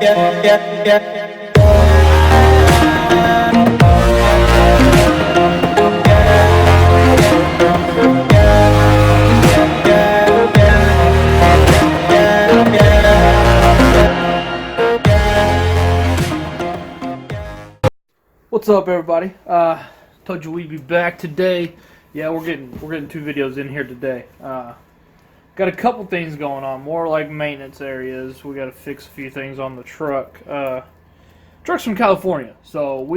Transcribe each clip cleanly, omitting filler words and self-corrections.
What's up, everybody? Told you we'd be back today. Yeah, we're getting 2 videos in here today. Got a couple things going on, more like maintenance areas. We got to fix a few things on the truck. Truck's from California, so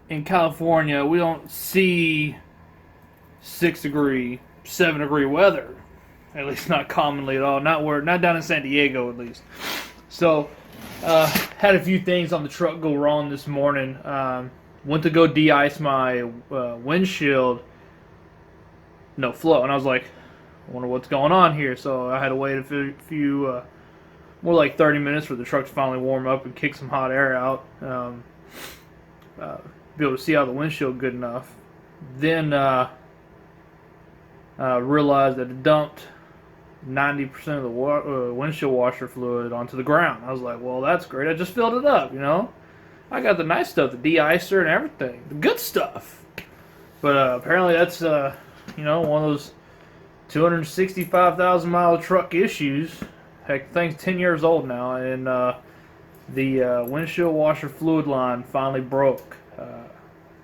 in California we don't see 6 degree, 7 degree weather. At least not commonly at all. Not down in San Diego, at least. So. Had a few things on the truck go wrong this morning. Went to go de-ice my windshield. No flow. And I was like, I wonder what's going on here. So I had to wait a few more like 30 minutes for the truck to finally warm up and kick some hot air out. Be able to see out the windshield good enough. Then realized that it dumped 90% of the windshield washer fluid onto the ground. I was like, well, that's great. I just filled it up, you know. I got the nice stuff, the de-icer and everything, the good stuff. But apparently that's, one of those 265,000 mile truck issues. Heck, the thing's 10 years old now, and the windshield washer fluid line finally broke.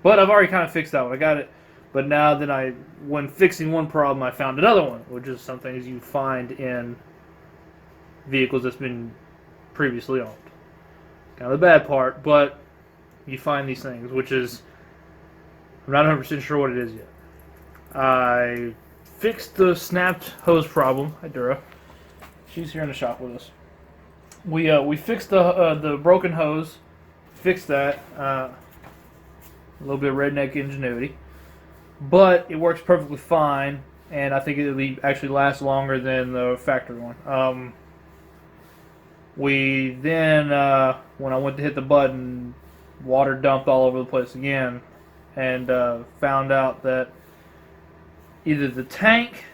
But I've already kind of fixed that one. I got it. But now that when fixing one problem, I found another one, which is some things you find in vehicles that's been previously owned. Kind of the bad part, but you find these things, which is, I'm not 100% sure what it is yet. I fixed the snapped hose problem. Hi, Dura. She's here in the shop with us. We fixed the broken hose, fixed that. A little bit of redneck ingenuity. But it works perfectly fine, and I think it'll actually last longer than the factory one. We then, when I went to hit the button, water dumped all over the place again, and found out that either the tank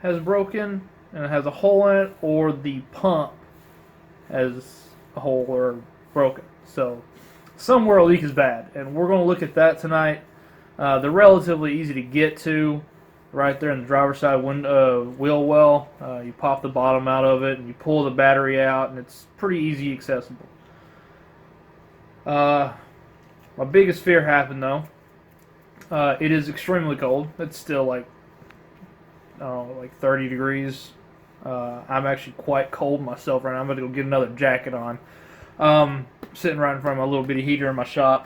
has broken and it has a hole in it, or the pump has a hole or broken. So somewhere a leak is bad, and we're going to look at that tonight. They're relatively easy to get to, right there in the driver's side wheel well. You pop the bottom out of it and you pull the battery out, and it's pretty easy accessible. My biggest fear happened though. It is extremely cold. It's still like 30 degrees. I'm actually quite cold myself right now. I'm going to go get another jacket on. Sitting right in front of my little bitty heater in my shop.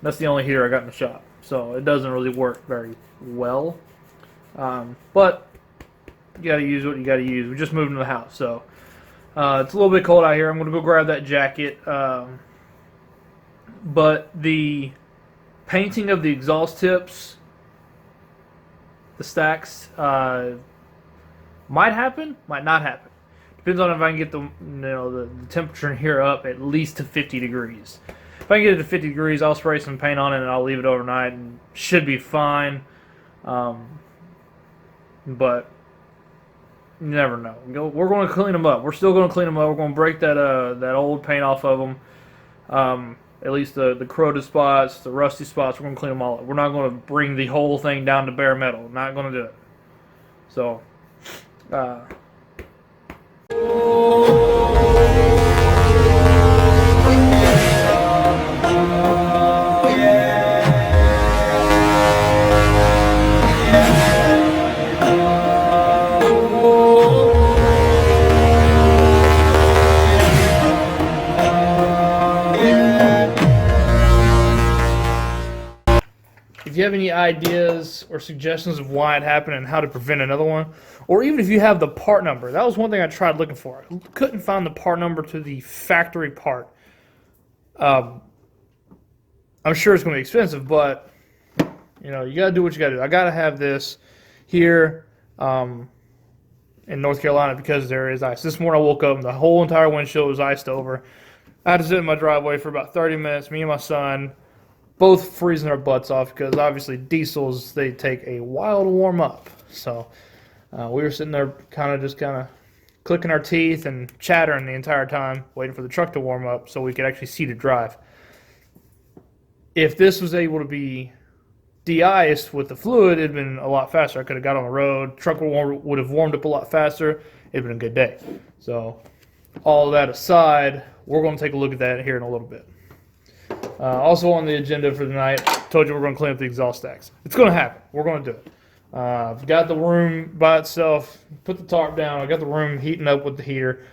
That's the only heater I got in the shop, so it doesn't really work very well. But you got to use what you got to use. We just moved into the house, so it's a little bit cold out here. I'm going to go grab that jacket. But the painting of the exhaust tips, the stacks, might happen, might not happen. Depends on if I can get the temperature in here up at least to 50 degrees. If I can get it to 50 degrees, I'll spray some paint on it and I'll leave it overnight and should be fine. But you never know. We're going to clean them up. We're still going to clean them up. We're going to break that old paint off of them. At least the corroded spots, the rusty spots, we're going to clean them all up. We're not going to bring the whole thing down to bare metal. Not going to do it. So, if you have any ideas or suggestions of why it happened and how to prevent another one, or even if you have the part number. That was one thing I tried looking for. I couldn't find the part number to the factory part. I'm sure it's going to be expensive, but you got to do what you got to do. I got to have this here in North Carolina because there is ice. This morning I woke up and the whole entire windshield was iced over. I had to sit in my driveway for about 30 minutes, me and my son, both freezing our butts off because obviously diesels, they take a while to warm up. So we were sitting there kind of clicking our teeth and chattering the entire time, waiting for the truck to warm up so we could actually see to drive. If this was able to be de-iced with the fluid, it'd been a lot faster. I could have got on the road, truck would have warmed up a lot faster. It'd been a good day. So all of that aside, we're going to take a look at that here in a little bit. Also on the agenda for the night, told you we're going to clean up the exhaust stacks. It's going to happen. We're going to do it. I've got the room by itself, put the tarp down. I got the room heating up with the heater.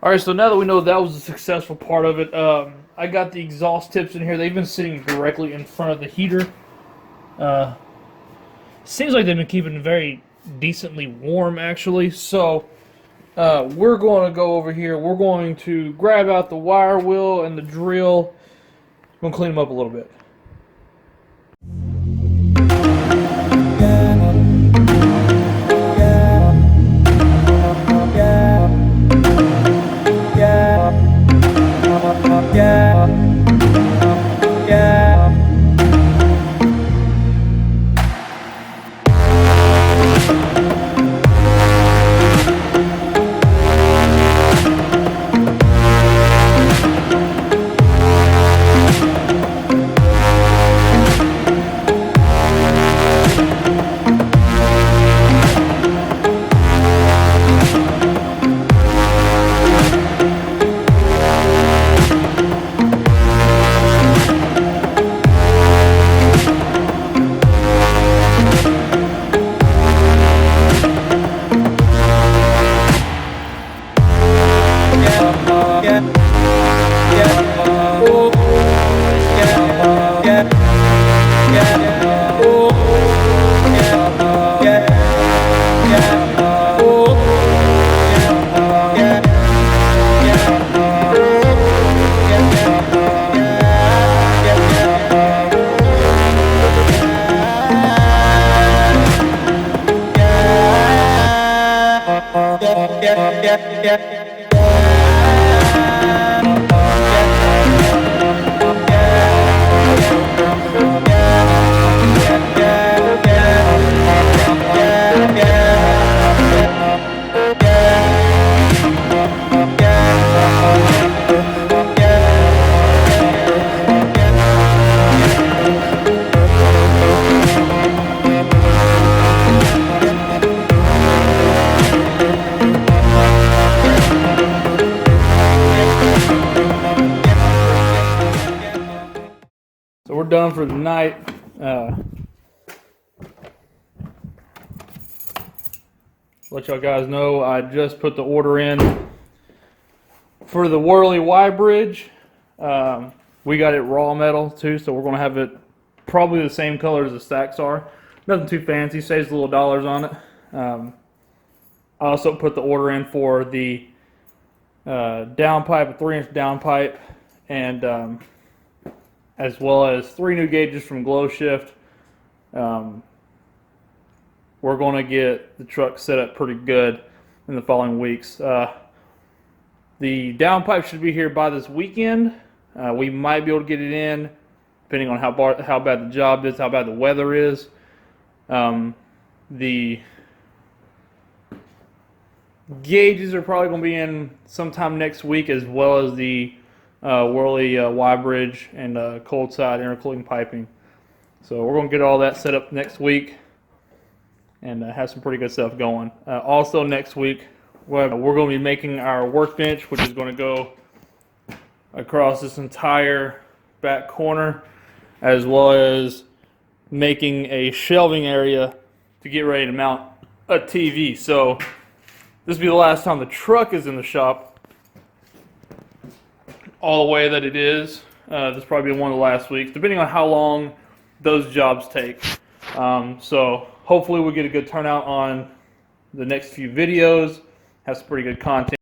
Alright, so now that we know that was a successful part of it, I got the exhaust tips in here. They've been sitting directly in front of the heater. Seems like they've been keeping very decently warm, actually. So, we're going to go over here. We're going to grab out the wire wheel and the drill. I'm going to clean them up a little bit. So we're done for the night. Let y'all guys know I just put the order in for the Whirly Y bridge. We got it raw metal too, so we're going to have it probably the same color as the stacks are. Nothing too fancy, saves a little dollars on it. I also put the order in for the downpipe, a 3-inch downpipe, and as well as 3 new gauges from Glow Shift. We're going to get the truck set up pretty good in the following weeks. The downpipe should be here by this weekend. We might be able to get it in, depending on how bad the job is, how bad the weather is. The gauges are probably going to be in sometime next week, as well as the Whirly Y bridge and cold side intercooling piping. So we're going to get all that set up next week and have some pretty good stuff going. Also next week, we're going to be making our workbench, which is going to go across this entire back corner, as well as making a shelving area to get ready to mount a TV. So this will be the last time the truck is in the shop all the way that it is. This will probably be one of the last weeks, depending on how long those jobs take. So hopefully we'll get a good turnout on the next few videos, have some pretty good content.